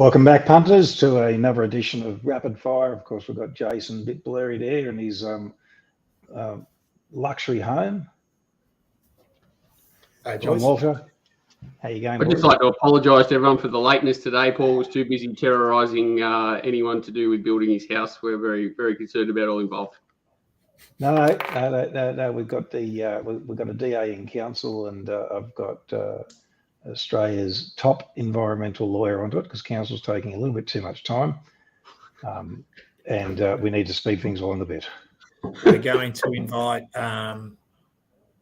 Welcome back, punters, to another edition of Rapid Fire. Of course, we've got Jason, a bit blurry there, in his luxury home. Hey, John Walter, how you going? I'd just like to apologise to everyone for the lateness today. Paul was too busy terrorising anyone to do with building his house. We're very, very concerned about all involved. No. We've got we've got a DA in council, and I've got Australia's top environmental lawyer onto it because council's taking a little bit too much time, and we need to speed things along a bit. We're going to invite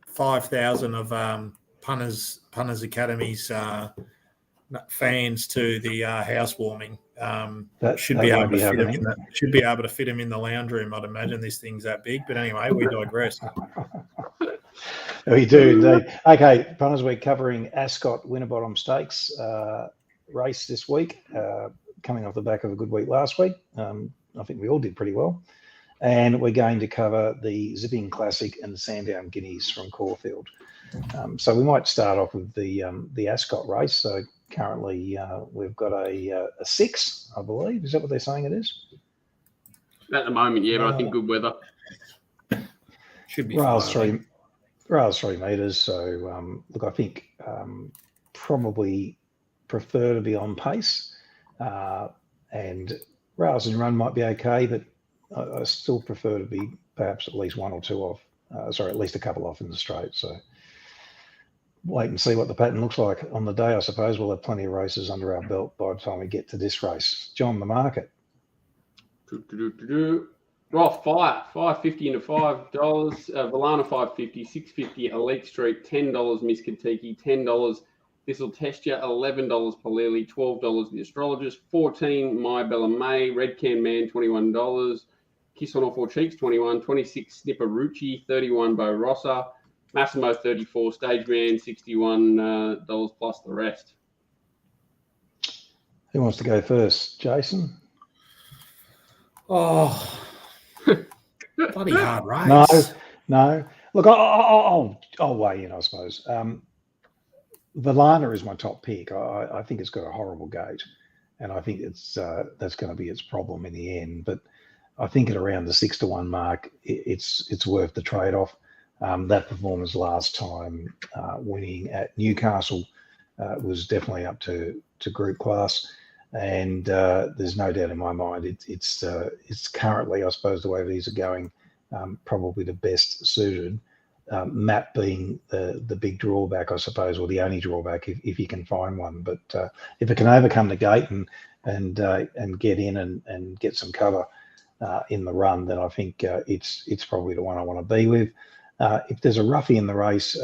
5,000 of Punters Academy's fans to the housewarming. Should be able to fit them in the lounge room. I'd imagine this thing's that big, but anyway, we digress. We do indeed. Okay, punters, we're covering Ascot Winterbottom Stakes race this week, coming off the back of a good week last week. I think we all did pretty well. And we're going to cover the Zipping Classic and the Sandown Guineas from Caulfield. So we might start off with the Ascot race. So currently we've got a 6, I believe. Is that what they're saying it is? At the moment, yeah, but I think good weather. Should be Rails 3 metres. So look, I think probably prefer to be on pace, and rails and run might be okay, but I still prefer to be perhaps at least one or two off. At least a couple off in the straight. So wait and see what the pattern looks like on the day. I suppose we'll have plenty of races under our belt by the time we get to this race. John, the market. Roth Fire, $5.50 into $5. Valana $5.50, $6.50 Elite Street, $10 Miss Kentucky, $10 This'll Test You, $11 Palili, $12 The Astrologist, $14 My Bella May, Red Can Man, $21, Kiss on All Four Cheeks, $21, $26 Snipper Rucci, $31 Bo Rossa, Massimo $34, Stage Man $61 plus the rest. Who wants to go first? Jason? Oh, bloody hard race. No. Look, I'll weigh in, I suppose. Valana is my top pick. I think it's got a horrible gate, and I think it's that's going to be its problem in the end. But I think at around the 6-1 mark, it's worth the trade-off. That performance last time, winning at Newcastle, was definitely up to group class. And there's no doubt in my mind it's currently, I suppose, the way these are going, probably the best suited. Map being the big drawback, I suppose, or the only drawback if you can find one. But if it can overcome the gate and get in and get some cover in the run, then I think it's probably the one I want to be with. If there's a roughie in the race,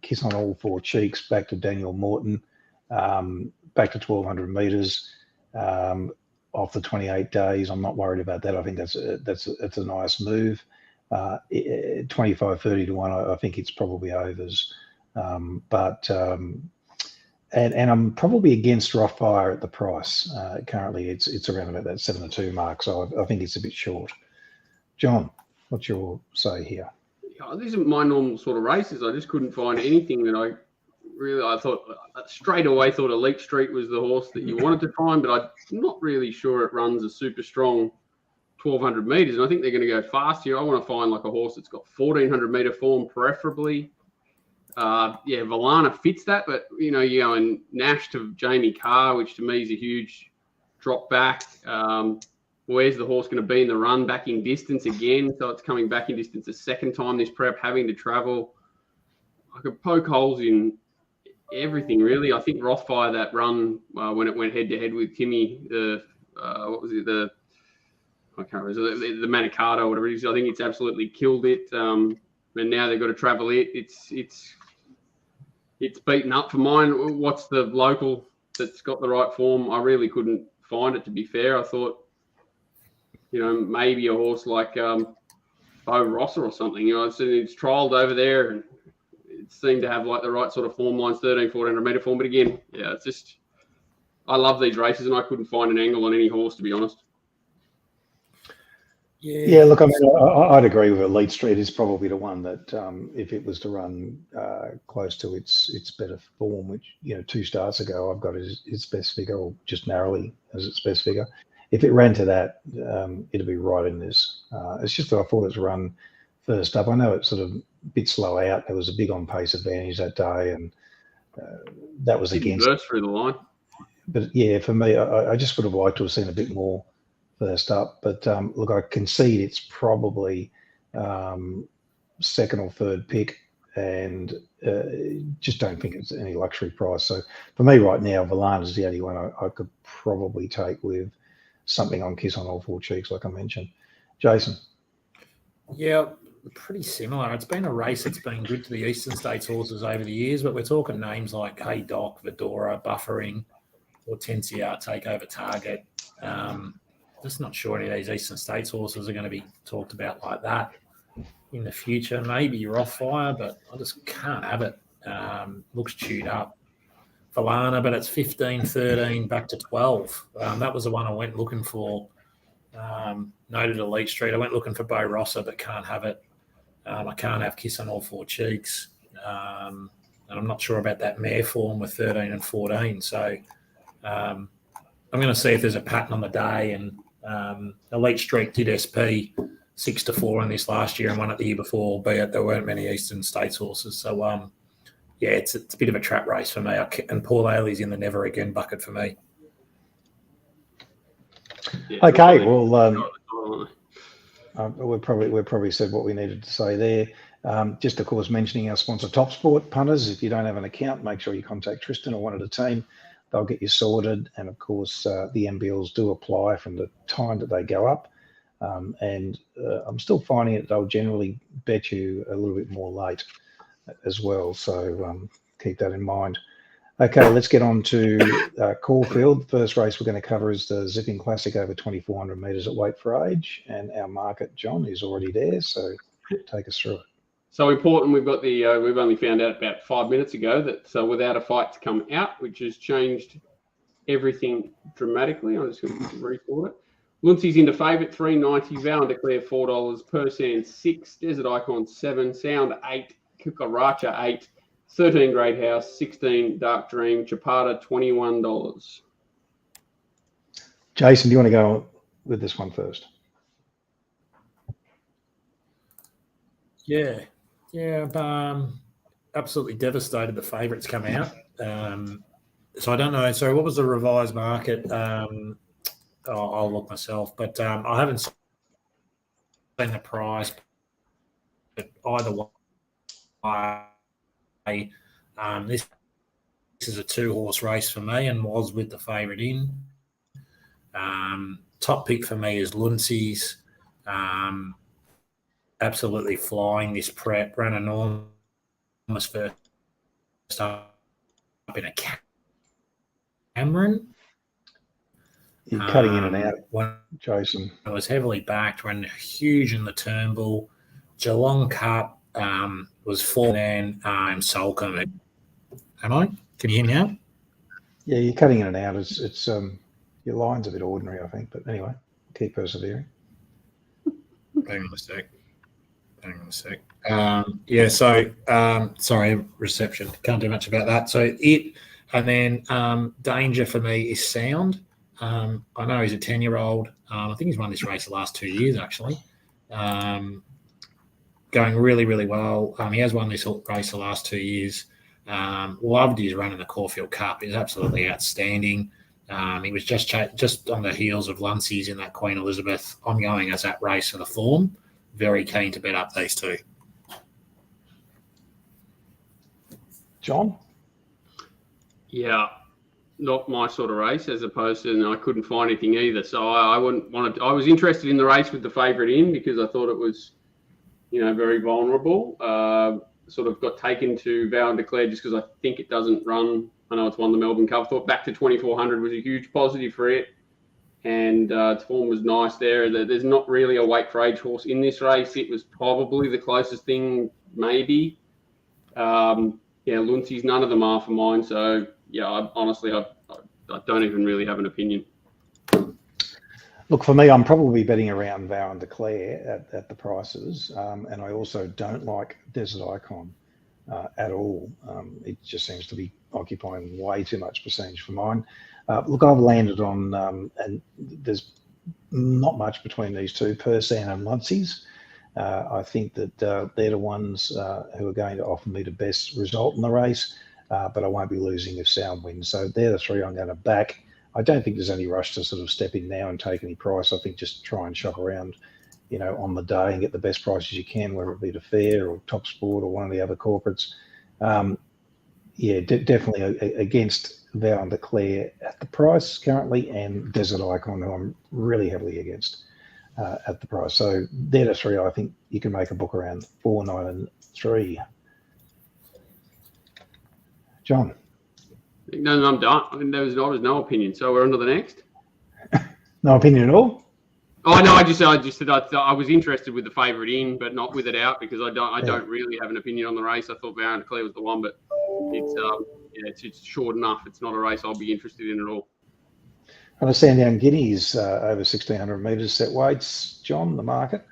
Kiss on All Four Cheeks back to Daniel Morton, back to 1,200 metres. Off the 28 days, I'm not worried about that. I think that's a nice move. 25-30 to 1, I think it's probably overs. And I'm probably against Rough Fire at the price. Currently, it's around about that 7-2 mark, so I think it's a bit short. John, what's your say here? These are my normal sort of races. I just couldn't find anything that I thought straight away thought Elite Street was the horse that you wanted to find, but I'm not really sure it runs a super strong 1,200 metres, and I think they're going to go fast here. I want to find like a horse that's got 1,400 metre form, preferably. Valana fits that, but you go and Nash to Jamie Carr, which to me is a huge drop back. Where's the horse going to be in the run? Back in distance again, so it's coming back in distance a second time this prep, having to travel. I could poke holes in everything, really. I think Rothfire, that run when it went head-to-head with Timmy, I can't remember, the Manicato, whatever it is. I think it's absolutely killed it. And now they've got to travel it. It's beaten up for mine. What's the local that's got the right form? I really couldn't find it, to be fair. I thought, maybe a horse like Bo Rossa or something. It's trialled over there and it seemed to have like the right sort of form lines, 1,400 metre form. But again, it's just, I love these races and I couldn't find an angle on any horse, to be honest. Yeah, look, I mean, I'd agree with Elite Street is probably the one that if it was to run close to its better form, which, 2 starts ago, I've got its best figure, or just narrowly as its best figure. If it ran to that, it'd be right in this. It's just that I thought it's run first up. I know it's sort of a bit slow out. There was a big on-pace advantage that day, and that was against. Burst through the line. But yeah, for me, I just would have liked to have seen a bit more first up. But look, I concede it's probably second or third pick, and just don't think it's any luxury price. So for me right now, Valana is the only one I could probably take with something on Kiss on All Four Cheeks, like I mentioned. Jason? Yeah, pretty similar. It's been a race that's been good to the Eastern States horses over the years, but we're talking names like Hey Doc, Vidora, Buffering, Hortensia, Takeover Target. Just not sure any of these Eastern States horses are going to be talked about like that in the future. Maybe you're off fire, but I just can't have it. Looks chewed up. Valana, but it's 15, 13, back to 12. That was the one I went looking for. Noted Elite Street. I went looking for Bo Rossa, but can't have it. I can't have Kiss on All Four Cheeks. And I'm not sure about that mare form with 13 and 14. So I'm going to see if there's a pattern on the day. And Elite Street did SP 6-4 in this last year and won it the year before, albeit there weren't many Eastern States horses. So, yeah, it's a bit of a trap race for me. And Paul Ailey's in the never again bucket for me. Yeah, okay, well, we've probably said what we needed to say there. Just, of course, mentioning our sponsor, TopSport. Punters, if you don't have an account, make sure you contact Tristan or one of the team. They'll get you sorted. And, of course, the MBLs do apply from the time that they go up. And I'm still finding it they'll generally bet you a little bit more late as well. So keep that in mind. Okay, let's get on to Caulfield. The first race we're going to cover is the Zipping Classic over 2,400 metres at weight for age. And our market, John, is already there. So take us through it. So important, we've got the, we've only found out about 5 minutes ago that Without a Fight to come out, which has changed everything dramatically. I'm just going to record it. Luncey's into favourite, $3.90. Vow and Declare, $4. Persan, 6. Desert Icon, 7. Sound, 8. Kukaracha, 8. 13 Great House, 16 Dark Dream, Chapada, $21. Jason, do you want to go with this one first? Yeah, absolutely devastated the favourites come out. So I don't know. So what was the revised market? I'll look myself, but I haven't seen the price. But either way, this is a 2-horse race for me and was with the favourite in. Top pick for me is Luncey's. Absolutely flying this prep. Ran enormous first up in a Cameron. You're cutting in and out, Jason. I was heavily backed, ran huge in the Turnbull. Geelong Cup was 4 then Solcombe. Am I? Can you hear me now? Yeah, you're cutting in and out. It's your line's a bit ordinary, I think. But anyway, keep persevering. Hang on a sec. Yeah, so sorry, reception. Can't do much about that. So it, and then danger for me is Sound. I know he's a 10-year-old. I think he's won this race the last 2 years, actually. Going really, really well. He has won this race the last 2 years. Loved his run in the Caulfield Cup. He's absolutely outstanding. He was just on the heels of Luncey's in that Queen Elizabeth. I'm going as that race for the form. Very keen to bet up these two. John? Yeah, not my sort of race, as opposed to, and I couldn't find anything either. So I wouldn't want to. I was interested in the race with the favourite in because I thought it was, very vulnerable. Sort of got taken to Vow and Declare just because I think it doesn't run. I know it's won the Melbourne Cup. I thought back to 2,400 was a huge positive for it. And its form was nice there. There's not really a weight for age horse in this race. It was probably the closest thing, maybe. Luncey's, none of them are for mine. So, yeah, honestly, I don't even really have an opinion. Look, for me, I'm probably betting around Vow and Declare at the prices, and I also don't like Desert Icon at all. It just seems to be occupying way too much percentage for mine. Look, I've landed on, and there's not much between these two, Persan and Muncie's. I think that they're the ones who are going to offer me the best result in the race, but I won't be losing if Sound wins. So they're the three I'm going to back. I don't think there's any rush to sort of step in now and take any price. I think just try and shop around, on the day and get the best prices you can, whether it be the Fair or Top Sport or one of the other corporates. Definitely against Vow and Declare at the price currently, and Desert Icon, who I'm really heavily against at the price. So they're the three I think you can make a book around, 4, 9, and 3. John. No, I'm done. I mean, there was no opinion. So we're on to the next. No opinion at all? Oh no, I just said I was interested with the favourite in, but not with it out, because I don't really have an opinion on the race. I thought Vow and Declare was the one, but it's short enough. It's not a race I'll be interested in at all. On the Sandown Guineas, over 1,600 metres set weights, John, the market.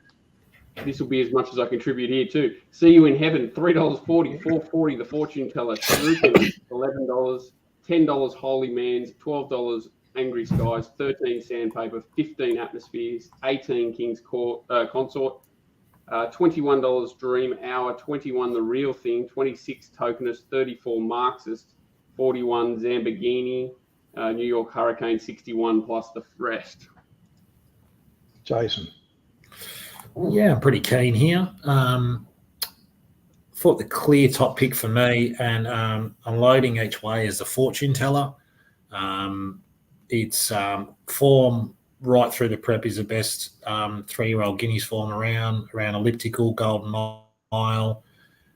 This will be as much as I contribute here too. See You in Heaven, $3.40, $4.40 the Fortune Teller, $11, $10 Holy Man's, $12 Angry Skies, 13 Sandpaper, 15 Atmospheres, 18 King's Consort, $21 Dream Hour, 21 The Real Thing, 26 Tokenist, 34 Marxist, 41 Zambogini, New York Hurricane, 61 plus the rest. Jason. Yeah, I'm pretty keen here. Thought the clear top pick for me, and unloading each way is the Fortune Teller. Its form right through the prep is the best 3-year-old Guineas form around elliptical, Golden Mile,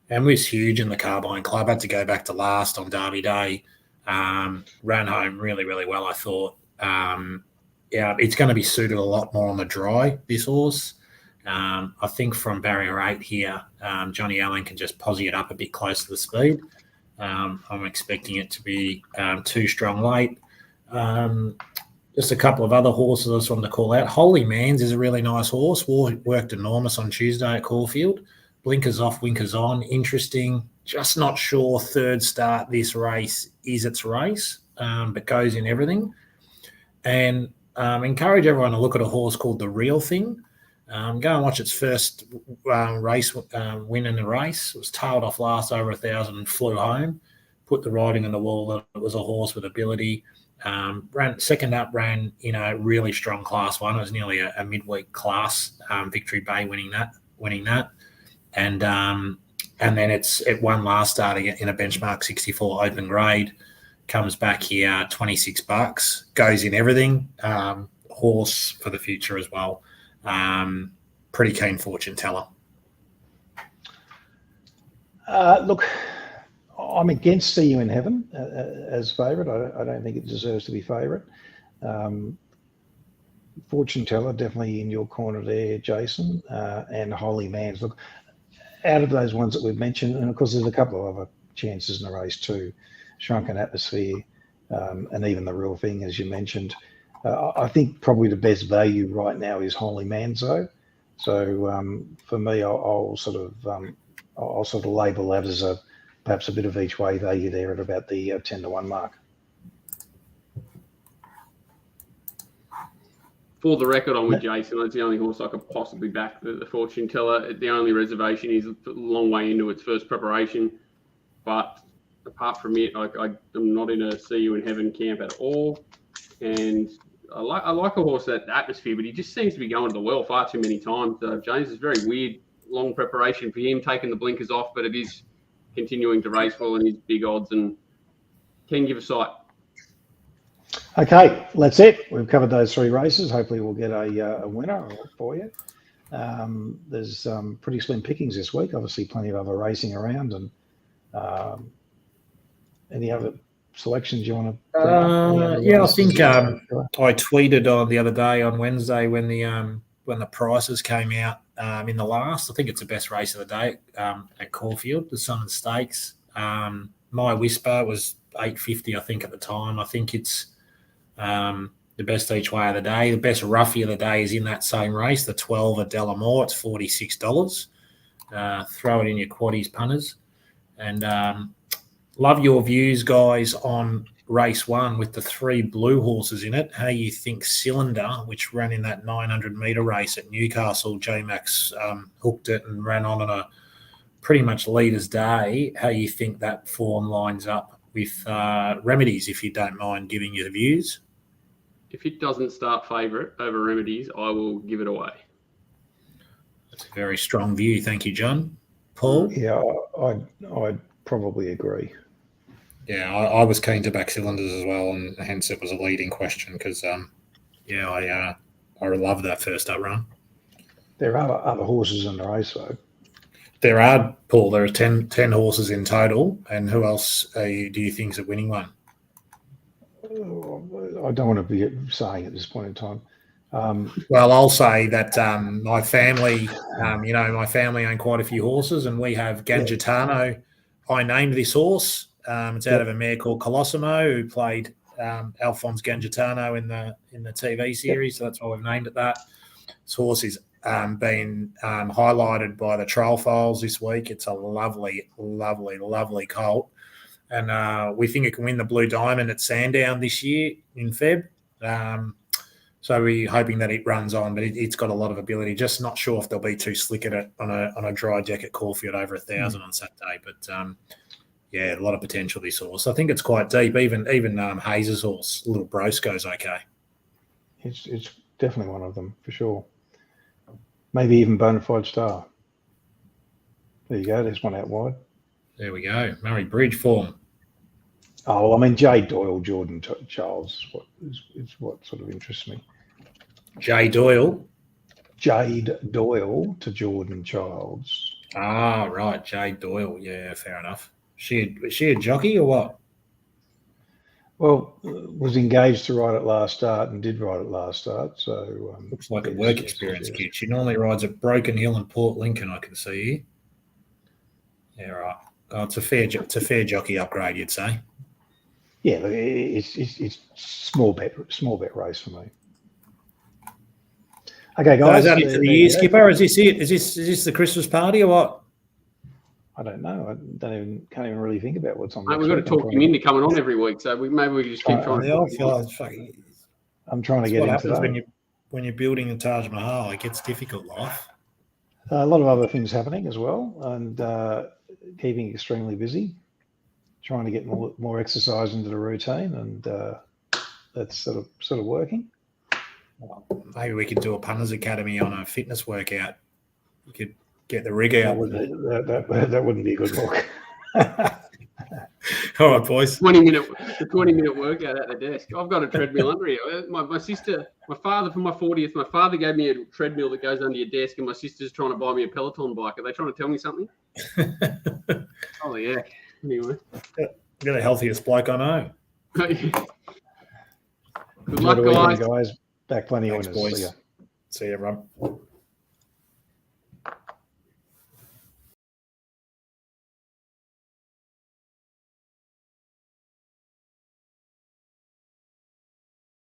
and was huge in the Carbine Club. Had to go back to last on Derby Day. Ran home really, really well, I thought. It's going to be suited a lot more on the dry, this horse. I think from barrier 8 here, Johnny Allen can just posse it up a bit close to the speed. I'm expecting it to be too strong late. Just a couple of other horses I just wanted to call out. Holy Man's is a really nice horse. Worked enormous on Tuesday at Caulfield. Blinkers off, winkers on. Interesting. Just not sure third start this race is its race, but goes in everything. And encourage everyone to look at a horse called The Real Thing. Go and watch its first race win in the race. It was tailed off last over 1,000 and flew home. Put the writing on the wall that it was a horse with ability. Ran second up, ran really strong Class 1. It was nearly a midweek class. Victory Bay winning that, and then it won last start in a benchmark 64 open grade. Comes back here $26. Goes in everything. Horse for the future as well. Pretty keen Fortune Teller. Look, I'm against See You in Heaven as favourite. I don't think it deserves to be favourite. Fortune Teller definitely in your corner there, Jason, and Holy Man's. Look, out of those ones that we've mentioned, and of course there's a couple of other chances in the race too, Shrunken Atmosphere, and even The Real Thing, as you mentioned. I think probably the best value right now is Holy Man's though. So for me, I'll sort of label that as perhaps a bit of each way value there at about the 10-1 mark. For the record, I'm with Jason. That's the only horse I could possibly back, the Fortune Teller. The only reservation is a long way into its first preparation. But apart from it, I'm not in a See You in Heaven camp at all. And I like a horse at Atmosphere, but he just seems to be going to the well far too many times. James, is very weird, long preparation for him, taking the blinkers off, but it is continuing to race well and his big odds and can give a sight. Okay, that's it. We've covered those 3 races. Hopefully we'll get a winner for you. There's pretty slim pickings this week. Obviously plenty of other racing around. And any other selections you want to I think I tweeted on the other day on Wednesday when the prices came out in the last. I think it's the best race of the day at Caulfield, the Sandown Stakes. My Whisper was $8.50, I think, at the time. I think it's the the best each way of the day. The best roughie of the day is in that same race, the 12 at Delamore. It's $46. Throw it in your quaddies, punters. And love your views, guys, on race 1 with the 3 blue horses in it. How you think Cylinder, which ran in that 900-metre race at Newcastle, J-Max hooked it and ran on a pretty much leader's day. How you think that form lines up with Remedies, if you don't mind giving your views? If it doesn't start favourite over Remedies, I will give it away. That's a very strong view. Thank you, John. Paul? Yeah, I'd probably agree. Yeah, I was keen to back Cylinders as well, and hence it was a leading question because, I love that first up run. There are other horses in the race, though. There are, Paul. There are 10 horses in total. And who else do you think is a winning one? I don't want to be saying at this point in time. Well, I'll say that my family, my family own quite a few horses, and we have Gangitano. Yeah. I named this horse. It's out of a mare called Colosimo, who played Alphonse Gangitano in the TV series. So that's why we've named it that. This horse is been highlighted by the trail files this week. It's a lovely, lovely, lovely colt. And we think it can win the Blue Diamond at Sandown this year in Feb. So we're hoping that it runs on, but it's got a lot of ability. Just not sure if they'll be too slick at it on a dry deck at Caulfield over 1,000 on Saturday. But a lot of potential this horse. I think it's quite deep. Even Hayes' horse, Little Brosco's okay. It's definitely one of them for sure. Maybe even Bonafide Star. There you go. There's one out wide. There we go. Murray Bridge form. Oh, well, I mean, Jade Doyle, Jordan Charles is what sort of interests me. Jade Doyle to Jordan Childs. Ah, right. Jade Doyle. Yeah, fair enough. Was she a jockey or what? Well, was engaged to ride at last start and did ride at last start. So looks like a work experience kid. She normally rides at Broken Hill and Port Lincoln, I can see here. Yeah, right. Oh, it's a fair jockey upgrade, you'd say. Yeah, it's small bet race for me. Okay, guys. So is that it for the year, Skipper? Is this it? Is this the Christmas party or what? I don't know. I can't even really think about what's on. Mate, we've got to talk him into coming on every week, so maybe we can just keep trying. I'm trying to get into that. When you're building a Taj Mahal, it gets difficult, life. A lot of other things happening as well, and keeping extremely busy, trying to get more exercise into the routine, and that's sort of working. Maybe we could do a Punters Academy on a fitness workout. You could get the rig out. That wouldn't be a good look. All right, boys. 20-minute workout at the desk. I've got a treadmill under here. My sister, my father, for my 40th, my father gave me a treadmill that goes under your desk, and my sister's trying to buy me a Peloton bike. Are they trying to tell me something? Oh, yeah. Anyway. You're the healthiest bloke I know. Good luck, guys. Back plenty of winners. Boys. See you, Rob.